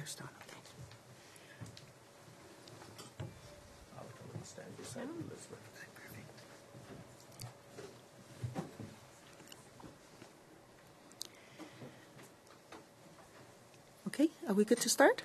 chair's done, okay. I'll stand beside Elizabeth. Perfect. Okay, are we good to start?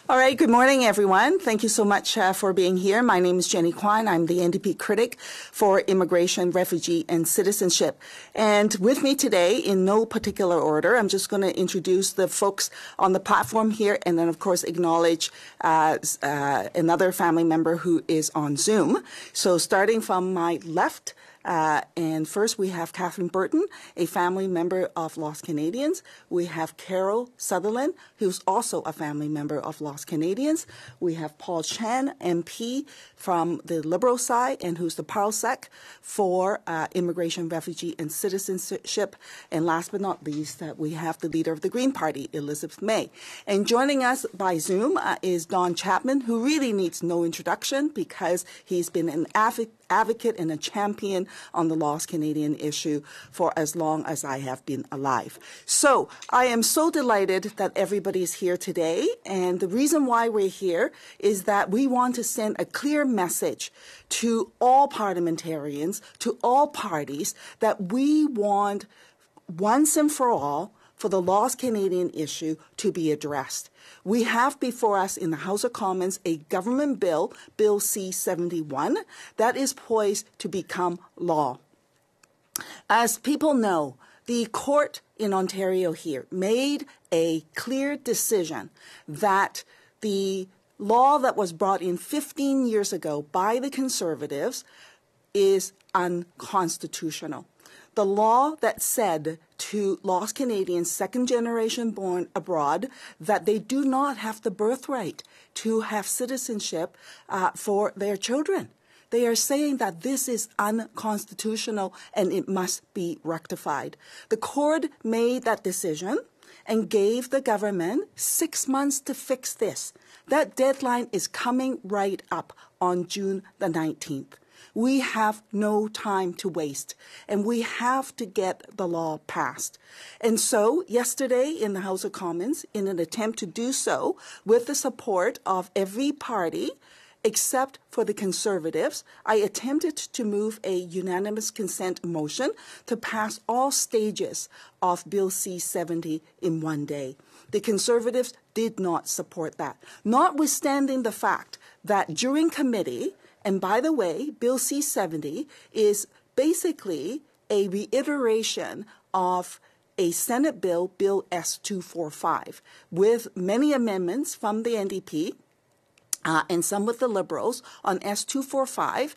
All right, good morning, everyone. Thank you so much for being here. My name is Jenny Kwan. I'm the NDP critic for immigration, refugee, and citizenship. And with me today, in no particular order, I'm just going to introduce the folks on the platform here and then, of course, acknowledge another family member who is on Zoom. So starting from my left, and first we have Catherine Burton, a family member of Lost Canadians. We have Carol Sutherland, who's also a family member of Lost Canadians. We have Paul Chan, MP from the Liberal side, and who's the Parlsec for immigration, refugee, and citizenship. And last but not least, we have the leader of the Green Party, Elizabeth May. And joining us by Zoom is Don Chapman, who really needs no introduction because he's been an advocate and a champion on the Lost Canadian issue for as long as I have been alive. So I am so delighted that everybody's here today. And the reason why we're here is that we want to send a clear message to all parliamentarians, to all parties, that we want once and for all for the Lost Canadian issue to be addressed. We have before us in the House of Commons a government bill, Bill C-71, that is poised to become law. As people know, the court in Ontario here made a clear decision that the law that was brought in 15 years ago by the Conservatives is unconstitutional. The law that said to Lost Canadians, second generation born abroad, that they do not have the birthright to have citizenship for their children. They are saying that this is unconstitutional and it must be rectified. The court made that decision and gave the government 6 months to fix this. That deadline is coming right up on June the 19th. We have no time to waste, and we have to get the law passed. And so yesterday in the House of Commons, in an attempt to do so with the support of every party, except for the Conservatives, I attempted to move a unanimous consent motion to pass all stages of Bill C-70 in one day. The Conservatives did not support that, notwithstanding the fact that during committee, and by the way, Bill C-70 is basically a reiteration of a Senate bill, Bill S-245, with many amendments from the NDP and some with the Liberals on S-245.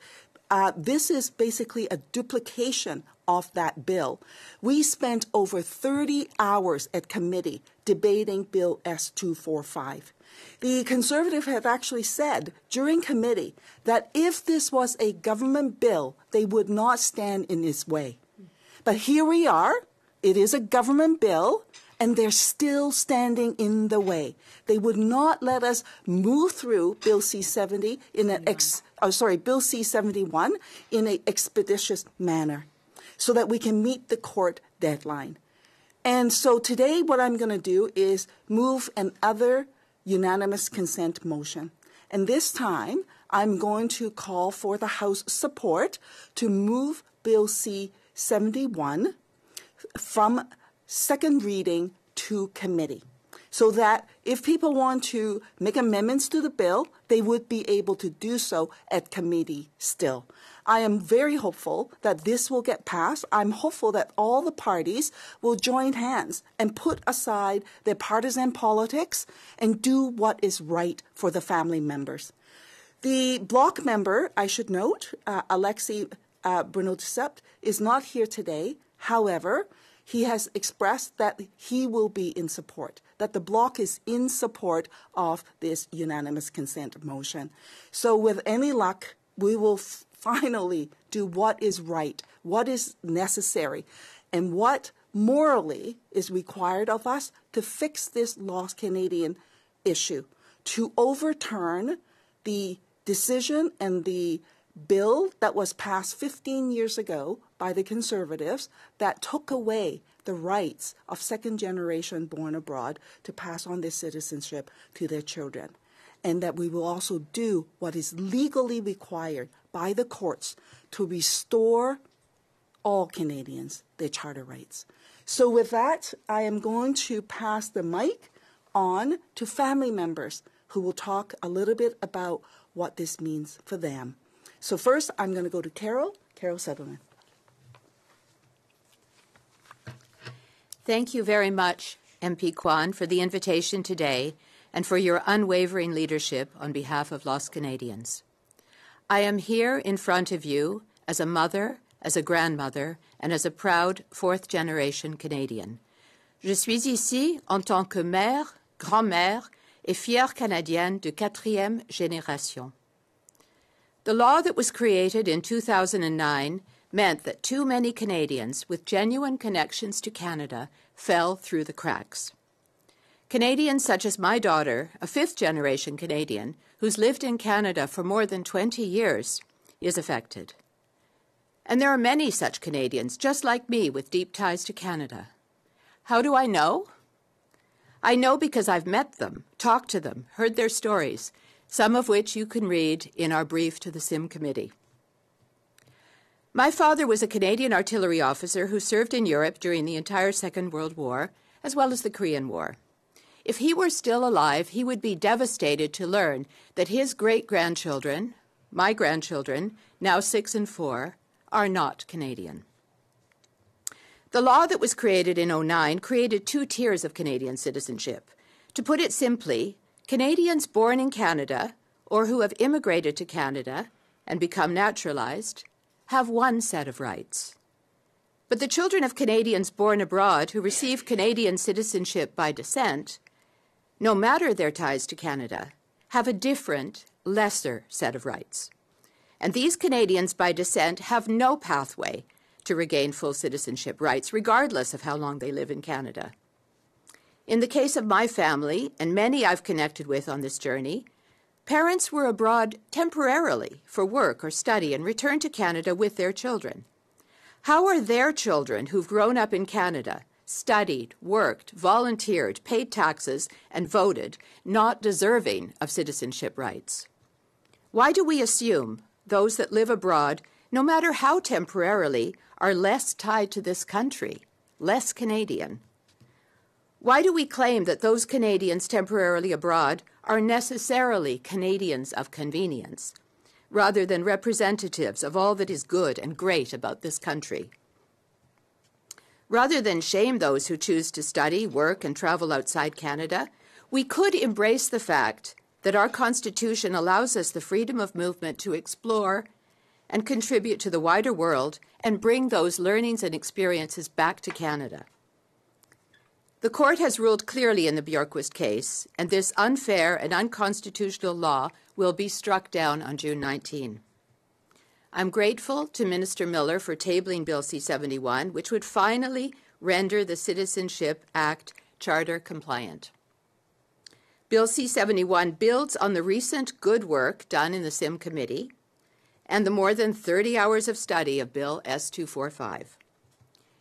This is basically a duplication of that bill. We spent over 30 hours at committee debating Bill S-245. The Conservative have actually said during committee that if this was a government bill, they would not stand in its way. But here we are. It is a government bill, and they're still standing in the way. They would not let us move through Bill C-70 in an Bill C-71 in an expeditious manner, so that we can meet the court deadline. And so today, what I'm going to do is move another unanimous consent motion. And this time, I'm going to call for the House support to move Bill C-71 from second reading to committee, so that if people want to make amendments to the bill, they would be able to do so at committee still. I am very hopeful that this will get passed. I'm hopeful that all the parties will join hands and put aside their partisan politics and do what is right for the family members. The bloc member, I should note, Alexis Bruno-Duceppe, is not here today. However, he has expressed that he will be in support, that the bloc is in support of this unanimous consent motion. So with any luck, we will finally do what is right, what is necessary, and what morally is required of us to fix this Lost Canadian issue, to overturn the decision and the bill that was passed 15 years ago by the Conservatives that took away the rights of second generation born abroad to pass on their citizenship to their children. And that we will also do what is legally required by the courts to restore all Canadians their charter rights. So with that, I am going to pass the mic on to family members who will talk a little bit about what this means for them. So first, I'm going to go to Carol Sutherland. Thank you very much, MP Kwan, for the invitation today and for your unwavering leadership on behalf of Lost Canadians. I am here in front of you as a mother, as a grandmother, and as a proud fourth-generation Canadian. Je suis ici en tant que mère, grand-mère et fière Canadienne de quatrième génération. The law that was created in 2009 meant that too many Canadians with genuine connections to Canada fell through the cracks. Canadians such as my daughter, a fifth-generation Canadian, who's lived in Canada for more than 20 years, is affected. And there are many such Canadians, just like me, with deep ties to Canada. How do I know? I know because I've met them, talked to them, heard their stories, some of which you can read in our brief to the CIM committee. My father was a Canadian artillery officer who served in Europe during the entire Second World War, as well as the Korean War. If he were still alive, he would be devastated to learn that his great-grandchildren, my grandchildren, now 6 and 4, are not Canadian. The law that was created in 2009 created 2 tiers of Canadian citizenship. To put it simply, Canadians born in Canada or who have immigrated to Canada and become naturalized have one set of rights. But the children of Canadians born abroad who receive Canadian citizenship by descent, no matter their ties to Canada, have a different, lesser set of rights. And these Canadians by descent have no pathway to regain full citizenship rights, regardless of how long they live in Canada. In the case of my family, and many I've connected with on this journey, parents were abroad temporarily for work or study and returned to Canada with their children. How are their children who've grown up in Canada, studied, worked, volunteered, paid taxes, and voted, not deserving of citizenship rights? Why do we assume those that live abroad, no matter how temporarily, are less tied to this country, less Canadian? Why do we claim that those Canadians temporarily abroad are necessarily Canadians of convenience, rather than representatives of all that is good and great about this country? Rather than shame those who choose to study, work, and travel outside Canada, we could embrace the fact that our Constitution allows us the freedom of movement to explore and contribute to the wider world and bring those learnings and experiences back to Canada. The court has ruled clearly in the Bjorkquist case, and this unfair and unconstitutional law will be struck down on June 19. I'm grateful to Minister Miller for tabling Bill C-71, which would finally render the Citizenship Act charter compliant. Bill C-71 builds on the recent good work done in the CIM committee and the more than 30 hours of study of Bill S-245.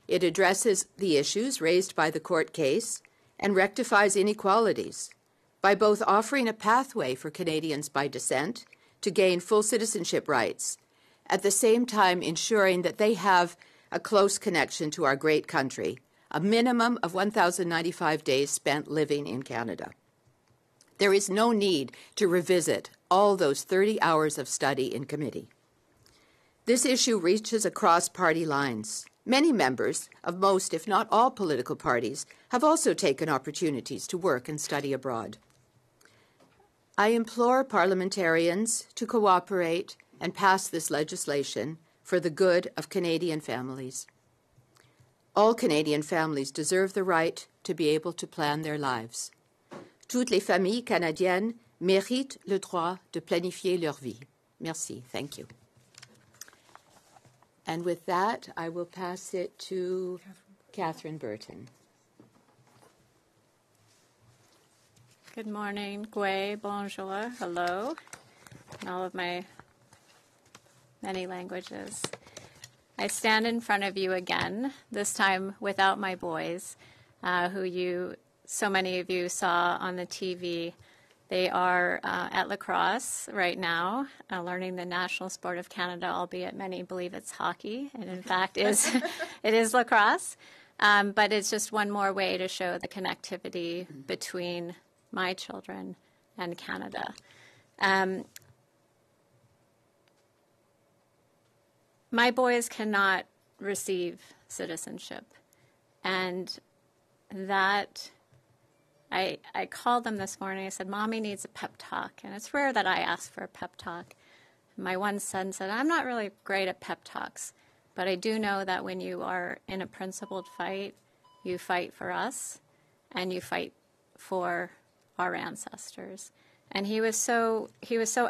It addresses the issues raised by the court case and rectifies inequalities by both offering a pathway for Canadians by descent to gain full citizenship rights, at the same time ensuring that they have a close connection to our great country, a minimum of 1,095 days spent living in Canada. There is no need to revisit all those 30 hours of study in committee. This issue reaches across party lines. Many members of most, if not all, political parties have also taken opportunities to work and study abroad. I implore parliamentarians to cooperate and pass this legislation for the good of Canadian families. All Canadian families deserve the right to be able to plan their lives. Toutes les familles canadiennes méritent le droit de planifier leur vie. Merci. Thank you. And with that, I will pass it to Catherine Burton. Good morning, Gwe, bonjour, hello, and all of my many languages. I stand in front of you again, this time without my boys, who so many of you saw on the TV. They are at lacrosse right now, learning the national sport of Canada, albeit many believe it's hockey, and in fact it is lacrosse. But it's just one more way to show the connectivity between my children and Canada. My boys cannot receive citizenship, and that I called them this morning. I said, Mommy needs a pep talk, and it's rare that I ask for a pep talk. My one son said, I'm not really great at pep talks, but I do know that when you are in a principled fight, you fight for us, and you fight for our ancestors. And he was so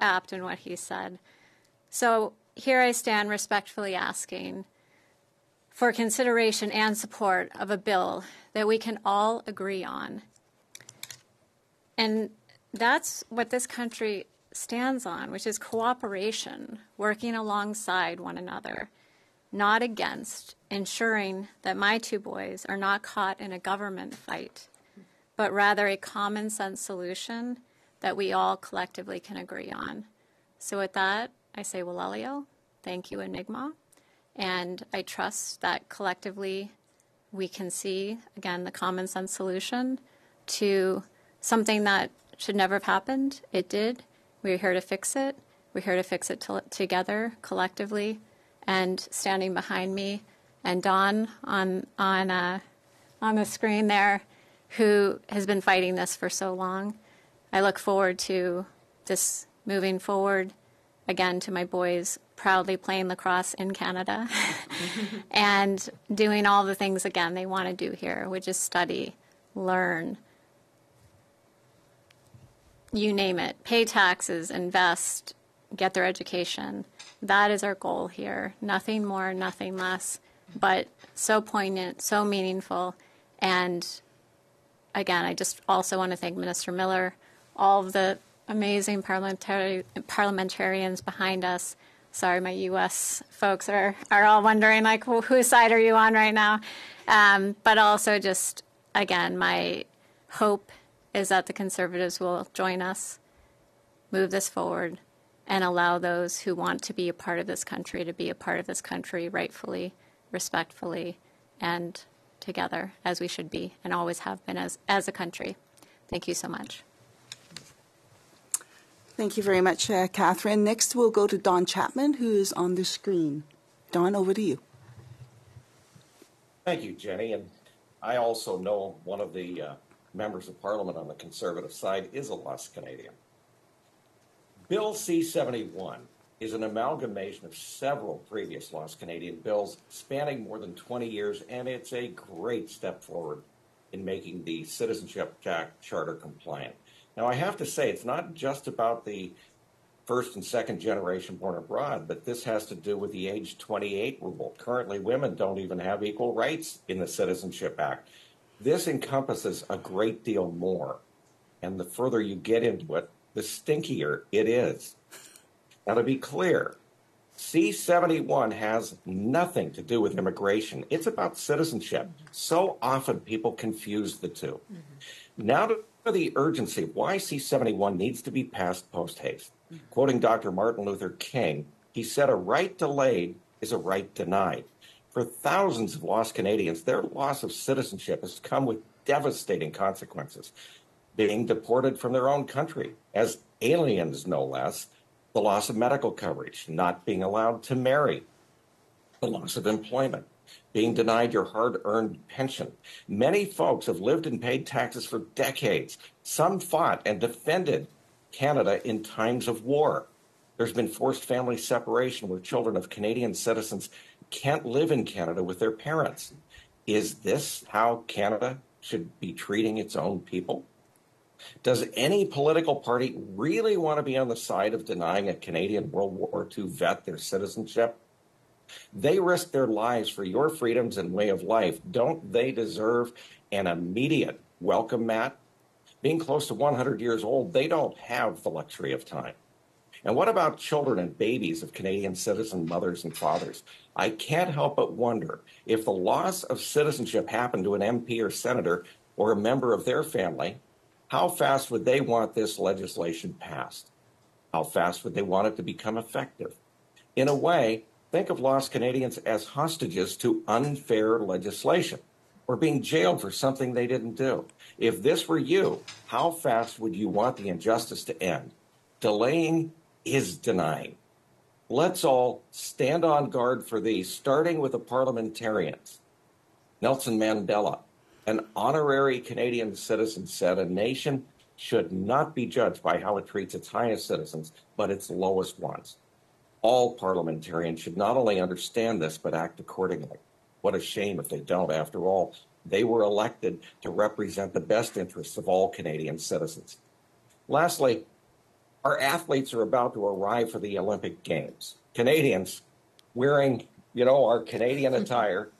apt in what he said. So here I stand respectfully asking for consideration and support of a bill that we can all agree on. And that's what this country stands on, which is cooperation, working alongside one another, not against, ensuring that my two boys are not caught in a government fight, but rather a common sense solution that we all collectively can agree on. So with that, I say Walalio, thank you, Enigma, and I trust that collectively we can see, again, the common sense solution to something that should never have happened. It did. We're here to fix it. We're here to fix it together, collectively, and standing behind me, and Dawn on the screen there, who has been fighting this for so long. I look forward to this moving forward, again, to my boys proudly playing lacrosse in Canada and doing all the things, again, they want to do here, which is study, learn, you name it, pay taxes, invest, get their education. That is our goal here. Nothing more, nothing less, but so poignant, so meaningful. And again, I just also want to thank Minister Miller, all of the amazing parliamentarians behind us. Sorry, my U.S. folks are all wondering, like, well, whose side are you on right now? But also just, again, my hope is that the Conservatives will join us, move this forward, and allow those who want to be a part of this country to be a part of this country rightfully, respectfully, and together, as we should be and always have been as a country. Thank you so much. Thank you very much, Catherine. Next, we'll go to Don Chapman, who is on the screen. Don, over to you. Thank you, Jenny. And I also know one of the members of Parliament on the Conservative side is a lost Canadian. Bill C-71 is an amalgamation of several previous lost Canadian bills spanning more than 20 years, and it's a great step forward in making the Citizenship Charter compliant. Now, I have to say, it's not just about the first and second generation born abroad, but this has to do with the age 28 rule. Currently, women don't even have equal rights in the Citizenship Act. This encompasses a great deal more, and the further you get into it, the stinkier it is. Now, to be clear, C-71 has nothing to do with immigration. It's about citizenship. So often people confuse the two. Now to the urgency of why C-71 needs to be passed post-haste. Quoting Dr. Martin Luther King, he said, "A right delayed is a right denied." For thousands of lost Canadians, their loss of citizenship has come with devastating consequences. Being deported from their own country, as aliens no less, the loss of medical coverage, not being allowed to marry, the loss of employment, being denied your hard-earned pension. Many folks have lived and paid taxes for decades. Some fought and defended Canada in times of war. There's been forced family separation where children of Canadian citizens can't live in Canada with their parents. Is this how Canada should be treating its own people? Does any political party really want to be on the side of denying a Canadian World War II vet their citizenship? They risked their lives for your freedoms and way of life. Don't they deserve an immediate welcome mat? Being close to 100 years old, they don't have the luxury of time. And what about children and babies of Canadian citizen mothers and fathers? I can't help but wonder if the loss of citizenship happened to an MP or senator or a member of their family, how fast would they want this legislation passed? How fast would they want it to become effective? In a way, think of lost Canadians as hostages to unfair legislation or being jailed for something they didn't do. If this were you, how fast would you want the injustice to end? Delaying is denying. Let's all stand on guard for these, starting with the parliamentarians. Nelson Mandela, an honorary Canadian citizen, said a nation should not be judged by how it treats its highest citizens, but its lowest ones. All parliamentarians should not only understand this, but act accordingly. What a shame if they don't. After all, they were elected to represent the best interests of all Canadian citizens. Lastly, our athletes are about to arrive for the Olympic Games. Canadians wearing, our Canadian attire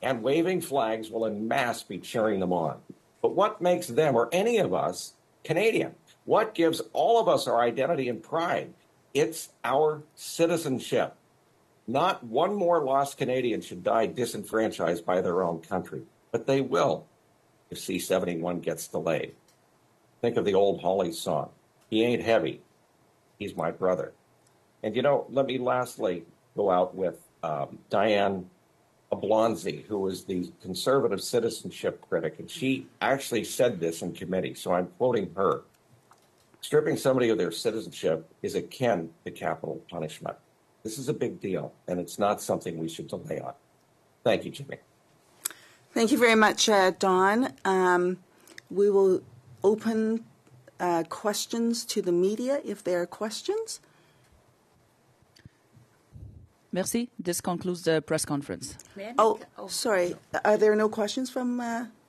and waving flags will en masse be cheering them on. But what makes them, or any of us, Canadian? What gives all of us our identity and pride? It's our citizenship. Not one more lost Canadian should die disenfranchised by their own country, but they will if C-71 gets delayed. Think of the old Holly song, "He ain't heavy, he's my brother." And let me lastly go out with Diane Oblonsky, who was the conservative citizenship critic, and she actually said this in committee, so I'm quoting her. Stripping somebody of their citizenship is akin to capital punishment. This is a big deal, and it's not something we should delay on. Thank you, Jimmy. Thank you very much, Don. We will open questions to the media if there are questions. Merci. This concludes the press conference. Sorry. Are there no questions from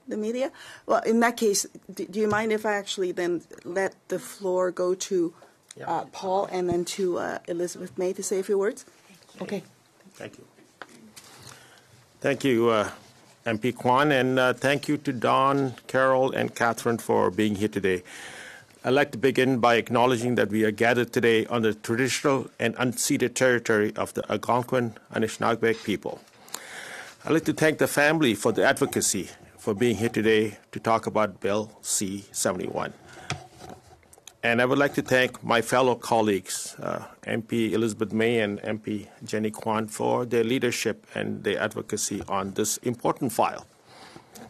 the media? Well, in that case, do you mind if I actually then let the floor go to Paul and then to Elizabeth May to say a few words? Okay. Thank you. Thank you, MP Kwan, and thank you to Don, Carol, and Catherine for being here today. I'd like to begin by acknowledging that we are gathered today on the traditional and unceded territory of the Algonquin Anishinaabe people. I'd like to thank the family for the advocacy for being here today to talk about Bill C-71. And I would like to thank my fellow colleagues, MP Elizabeth May and MP Jenny Kwan, for their leadership and their advocacy on this important file.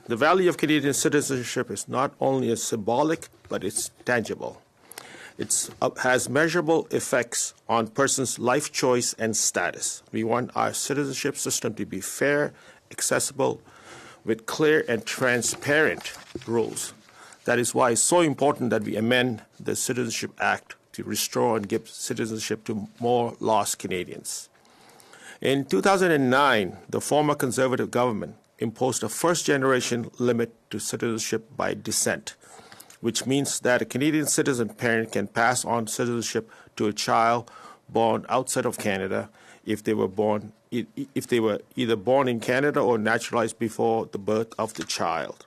The value of Canadian citizenship is not only a symbolic, but it's tangible. It has measurable effects on persons' life choice and status. We want our citizenship system to be fair, accessible, with clear and transparent rules. That is why it's so important that we amend the Citizenship Act to restore and give citizenship to more lost Canadians. In 2009, the former Conservative government imposed a first-generation limit to citizenship by descent, which means that a Canadian citizen parent can pass on citizenship to a child born outside of Canada if they were either born in Canada or naturalized before the birth of the child.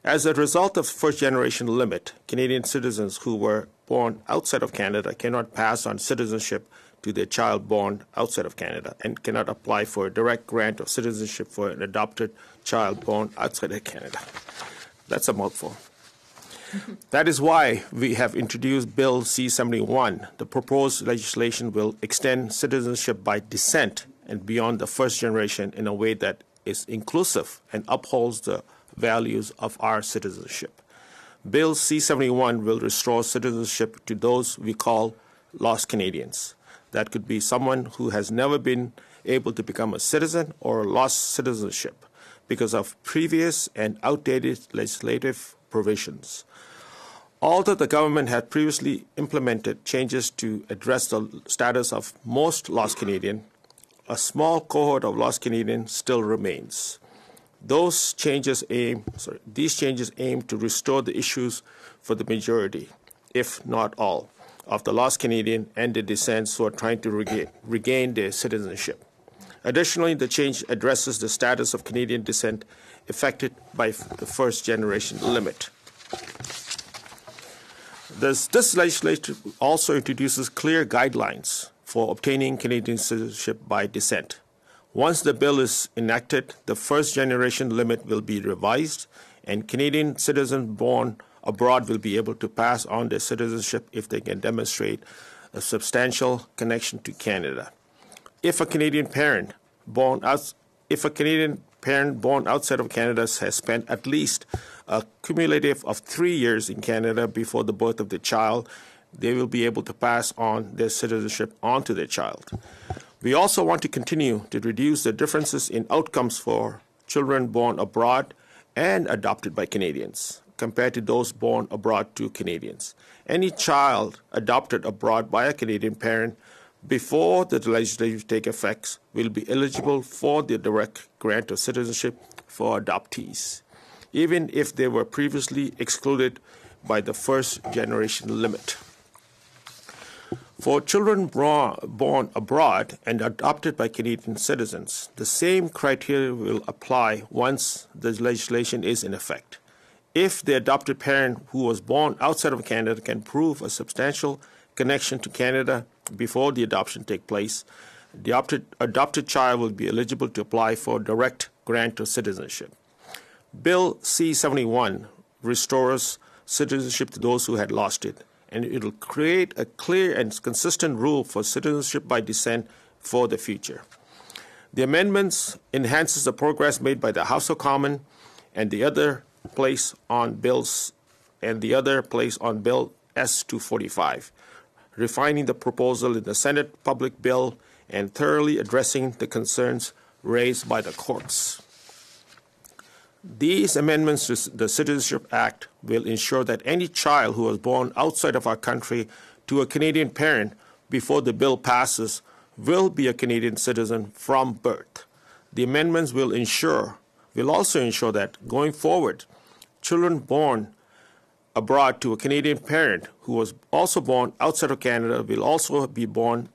As a result of first-generation limit, Canadian citizens who were born outside of Canada cannot pass on citizenship to their child born outside of Canada and cannot apply for a direct grant of citizenship for an adopted child born outside of Canada. That's a mouthful. That is why we have introduced Bill C-71. The proposed legislation will extend citizenship by descent and beyond the first generation in a way that is inclusive and upholds the values of our citizenship. Bill C-71 will restore citizenship to those we call lost Canadians. That could be someone who has never been able to become a citizen or lost citizenship because of previous and outdated legislative provisions. Although the government had previously implemented changes to address the status of most lost Canadians, a small cohort of lost Canadians still remains. These changes aim to restore the issues for the majority, if not all, of the lost Canadian and their descendants who are trying to regain their citizenship. Additionally, the change addresses the status of Canadian descent affected by the first generation limit. This legislation also introduces clear guidelines for obtaining Canadian citizenship by descent. Once the bill is enacted, the first-generation limit will be revised, and Canadian citizens born abroad will be able to pass on their citizenship if they can demonstrate a substantial connection to Canada. If a Canadian parent born outside of Canada has spent at least a cumulative of 3 years in Canada before the birth of the child, they will be able to pass on their citizenship onto their child. We also want to continue to reduce the differences in outcomes for children born abroad and adopted by Canadians compared to those born abroad to Canadians. Any child adopted abroad by a Canadian parent before the legislation takes effect will be eligible for the direct grant of citizenship for adoptees, even if they were previously excluded by the first-generation limit. For children born abroad and adopted by Canadian citizens, the same criteria will apply once the legislation is in effect. If the adopted parent who was born outside of Canada can prove a substantial connection to Canada before the adoption takes place, the adopted child will be eligible to apply for direct grant of citizenship. Bill C-71 restores citizenship to those who had lost it, and it will create a clear and consistent rule for citizenship by descent for the future. The amendments enhances the progress made by the House of Commons and the other place on Bill S-245, refining the proposal in the Senate public bill and thoroughly addressing the concerns raised by the courts. These amendments to the Citizenship Act will ensure that any child who was born outside of our country to a Canadian parent before the bill passes will be a Canadian citizen from birth. The amendments will also ensure that, going forward, children born abroad to a Canadian parent who was also born outside of Canada will also be born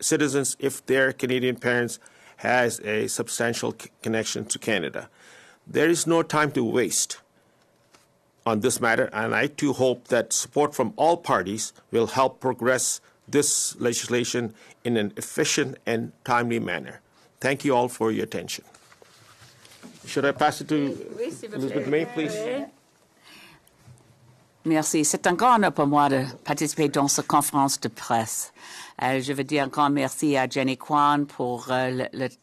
citizens if their Canadian parents has a substantial connection to Canada. There is no time to waste on this matter, and I too hope that support from all parties will help progress this legislation in an efficient and timely manner. Thank you all for your attention. Should I pass it to Elizabeth May, please? Merci. C'est un grand honneur pour moi de participer dans cette conférence de presse. Je veux dire un grand merci à Jenny Kwan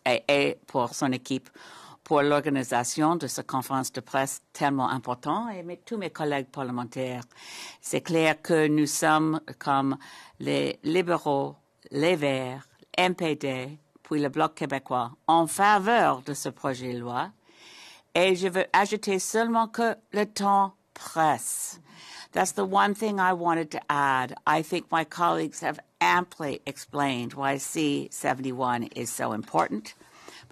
et pour son équipe pour l'organisation de cette conférence de presse tellement importante et tous mes collègues parlementaires. C'est clair que nous sommes comme les libéraux, les Verts, MPD, puis le Bloc québécois en faveur de ce projet de loi. Et je veux ajouter seulement que le temps presse. That's the one thing I wanted to add. I think my colleagues have amply explained why C-71 is so important.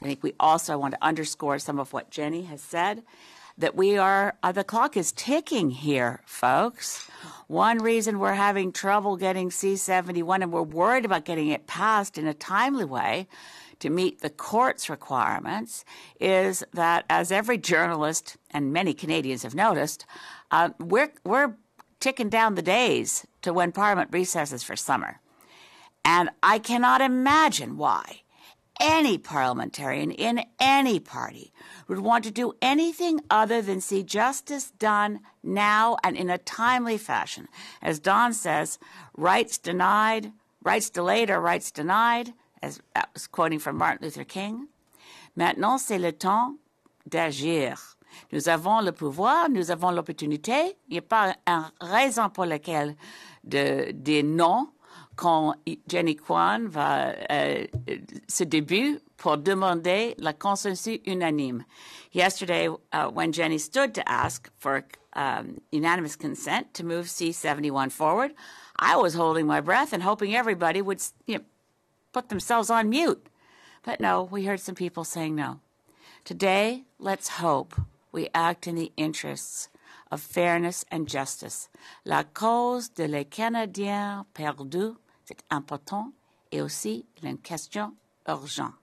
I think we also want to underscore some of what Jenny has said, that the clock is ticking here, folks. One reason we're having trouble getting C-71 and we're worried about getting it passed in a timely way to meet the court's requirements is that, as every journalist and many Canadians have noticed, we're ticking down the days to when Parliament recesses for summer. And I cannot imagine why any parliamentarian in any party would want to do anything other than see justice done now and in a timely fashion. As Don says, rights delayed are rights denied, as I was quoting from Martin Luther King. Maintenant, c'est le temps d'agir. Nous avons le pouvoir, nous avons l'opportunité. Il n'y a pas une raison pour laquelle de dire non quand Jenny Kwan va ce début pour demander la consensus unanime. Yesterday, when Jenny stood to ask for unanimous consent to move C-71 forward, I was holding my breath and hoping everybody would put themselves on mute. But no, we heard some people saying no. Today, let's hope we act in the interests of fairness and justice. La cause de les Canadiens perdus, c'est important, et aussi une question urgente.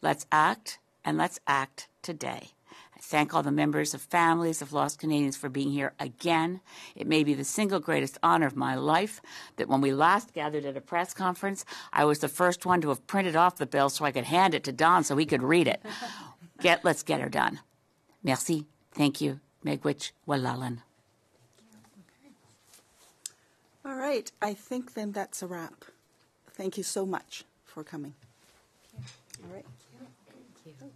Let's act, and let's act today. I thank all the members of families of lost Canadians for being here again. It may be the single greatest honor of my life that when we last gathered at a press conference, I was the first one to have printed off the bill so I could hand it to Don so he could read it. Let's get her done. Merci. Thank you. Megwich Walalan. All right. I think then that's a wrap. Thank you so much for coming. All right. Thank you.